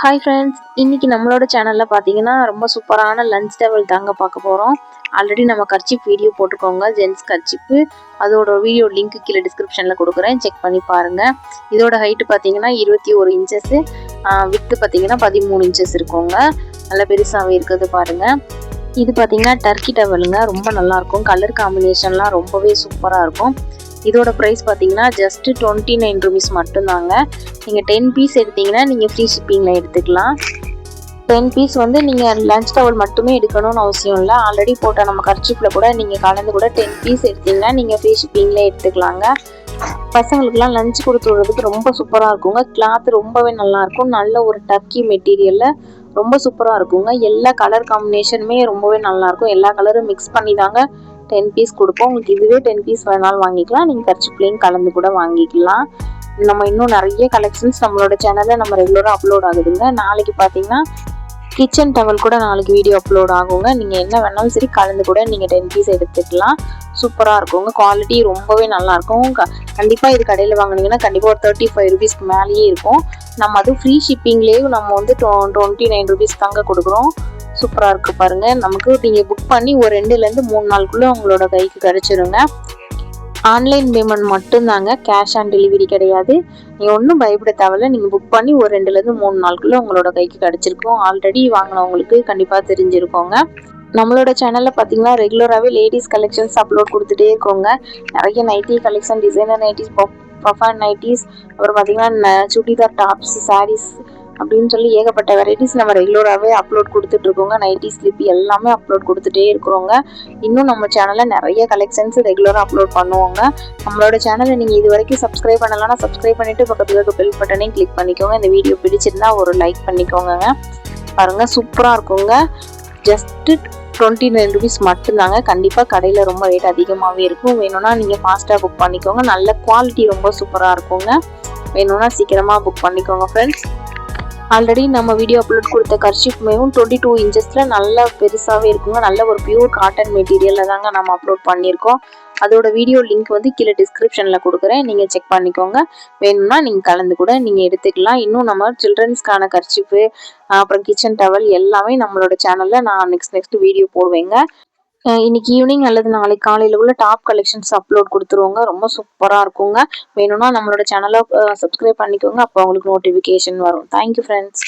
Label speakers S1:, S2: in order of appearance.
S1: Hi friends, இன்னைக்கு நம்மளோட சேனலில் பார்த்தீங்கன்னா ரொம்ப சூப்பரான லஞ்ச் டவல் தாங்க பார்க்க போகிறோம். ஆல்ரெடி நம்ம கர்ச்சிப் வீடியோ போட்டுக்கோங்க, ஜென்ஸ் கர்ச்சிப்பு. அதோட வீடியோ லிங்க் கீழே டிஸ்கிரிப்ஷனில் கொடுக்குறேன், செக் பண்ணி பாருங்கள். இதோட ஹைட்டு பார்த்தீங்கன்னா 21 இன்ச்சஸ், வித்து பார்த்தீங்கன்னா 13 இன்ச்சஸ் இருக்குங்க. நல்ல பெருசாகவே இருக்குது பாருங்கள். இது பார்த்தீங்கன்னா டர்க்கி டவலுங்க, ரொம்ப நல்லாயிருக்கும். கலர் காம்பினேஷன்லாம் ரொம்பவே சூப்பராக இருக்கும். இதோட ப்ரைஸ் பார்த்தீங்கன்னா ஜஸ்ட் 29 rupees மட்டும்தாங்க. நீங்கள் 10 பீஸ் எடுத்தீங்கன்னா நீங்கள் ஃப்ரீ ஷிப்பிங்கில் எடுத்துக்கலாம். 10 பீஸ் வந்து நீங்கள் லஞ்ச் டவல் மட்டுமே எடுக்கணும்னு அவசியம் இல்லை. ஆல்ரெடி போட்ட நம்ம கர்ச்சிப்பில் கூட நீங்கள் கலந்து கூட 10 பீஸ் எடுத்தீங்கன்னா நீங்கள் ஃப்ரீ ஷிப்பிங்கில் எடுத்துக்கலாங்க. பசங்களுக்குலாம் லஞ்ச் கொடுத்து விடுறதுக்கு ரொம்ப சூப்பராக இருக்குங்க. கிளாத் ரொம்பவே நல்லாயிருக்கும். நல்ல ஒரு டர்க்கி மெட்டீரியலில் ரொம்ப சூப்பராக இருக்குங்க. எல்லா கலர் காம்பினேஷனுமே ரொம்பவே நல்லாயிருக்கும். எல்லா கலரும் மிக்ஸ் பண்ணி தாங்க 10 பீஸ் கொடுப்போம். உங்களுக்கு இதுவே 10 பீஸ் வேணாலும் வாங்கிக்கலாம். நீங்கள் கர்ச்சிப்லேயும் கலந்து கூட வாங்கிக்கலாம். நம்ம இன்னும் நிறைய கலெக்ஷன்ஸ் நம்மளோட சேனலில் நம்ம ரெகுலராக அப்லோட் ஆகுதுங்க. நாளைக்கு பார்த்தீங்கன்னா கிச்சன் டவல் கூட நாளைக்கு வீடியோ அப்லோட் ஆகுங்க. நீங்கள் என்ன வேணாலும் சரி கலந்து கூட நீங்கள் 10 பீஸ் எடுத்துக்கலாம். சூப்பராக இருக்குங்க. குவாலிட்டி ரொம்பவே நல்லாயிருக்கும். கண்டிப்பாக இது கடையில் வாங்கினீங்கன்னா கண்டிப்பாக ஒரு 35 rupeesக்கு மேலேயே இருக்கும். நம்ம அது ஃப்ரீ ஷிப்பிங்லேயே நம்ம வந்து 29 rupees தாங்க கொடுக்குறோம். சூப்பராக இருக்குது பாருங்கள். நமக்கு நீங்கள் புக் பண்ணி ஒரு 2லேருந்து 3 நாளுக்குள்ளே உங்களோட கைக்கு கிடச்சிருங்க. ஆன்லைன் பேமெண்ட் மட்டும்தாங்க, கேஷ் ஆன் டெலிவரி கிடையாது. நீங்கள் ஒன்றும் பயப்பட தேவையில்ல. நீங்கள் புக் பண்ணி ஒரு 2லேருந்து 3 நாளுக்குள்ளே உங்களோட கைக்கு கிடச்சிருக்கும். ஆல்ரெடி வாங்கினவங்களுக்கு கண்டிப்பாக தெரிஞ்சிருக்கோங்க. நம்மளோட சேனலில் பார்த்தீங்கன்னா ரெகுலராகவே லேடிஸ் கலெக்ஷன்ஸ் அப்லோட் கொடுத்துட்டே இருக்கோங்க. நிறைய நைட்டி கலெக்ஷன், டிசைனர் நைட்டிஸ், பஃபான் நைட்டிஸ், அப்புறம் பார்த்தீங்கன்னா சுடிதார் டாப்ஸ், சாரீஸ் அப்படின்னு சொல்லி ஏகப்பட்ட வெரைட்டிஸ் நம்ம ரெகுலராகவே அப்லோட் கொடுத்துட்ருக்கோங்க. நைட்டி, ஸ்லிப்பி எல்லாமே அப்லோட் கொடுத்துட்டே இருக்கிறோங்க. இன்னும் நம்ம சேனலில் நிறைய கலெக்ஷன்ஸ் ரெகுலராக அப்லோட் பண்ணுவோங்க. நம்மளோட சேனலை நீங்கள் இது வரைக்கும் சப்ஸ்கிரைப் பண்ணலாம்னா சப்ஸ்கிரைப் பண்ணிவிட்டு பக்கத்தில் இருக்க பெல் பட்டனையும் கிளிக் பண்ணிக்கோங்க. இந்த வீடியோ பிடிச்சிருந்தா ஒரு லைக் பண்ணிக்கோங்க. பாருங்கள், சூப்பராக இருக்குங்க. ஜஸ்ட்டு 29 rupees மட்டும்தாங்க. கண்டிப்பாக கடையில் ரொம்ப ரேட் அதிகமாகவே இருக்கும். வேணும்னா நீங்கள் ஃபாஸ்ட்டாக புக் பண்ணிக்கோங்க. நல்ல குவாலிட்டி ரொம்ப சூப்பராக இருக்குங்க. வேணும்னா சீக்கிரமாக புக் பண்ணிக்கோங்க ஃப்ரெண்ட்ஸ். ஆல்ரெடி நம்ம வீடியோ அப்லோட் கொடுத்த கர்ச்சிப்புமேவும் 22 இன்ச்சஸில் நல்லா பெருசாகவே இருக்குங்க. நல்ல ஒரு பியூர் காட்டன் மெட்டீரியலில் தாங்க நம்ம அப்லோட் பண்ணியிருக்கோம். அதோட வீடியோ லிங்க் வந்து கீழே டிஸ்கிரிப்ஷனில் கொடுக்குறேன், நீங்கள் செக் பண்ணிக்கோங்க. வேணும்னா நீங்கள் கலந்து கூட நீங்கள் எடுத்துக்கலாம். இன்னும் நம்ம சில்ட்ரன்ஸ்க்கான கர்ச்சிப்பு, அப்புறம் கிச்சன் டவல் எல்லாமே நம்மளோட சேனலில் நான் நெக்ஸ்ட் வீடியோ போடுவேங்க. இன்னைக்கு ஈவினிங் அல்லது நாளைக்கு காலையில் உள்ள டாப் கலெக்ஷன்ஸ் அப்லோட் கொடுத்துருவோங்க. ரொம்ப சூப்பராக இருக்குங்க. வேணும்னா நம்மளோட சேனலை சப்ஸ்கிரைப் பண்ணிக்கோங்க. அப்போ உங்களுக்கு நோட்டிஃபிகேஷன் வரும். Thank you friends.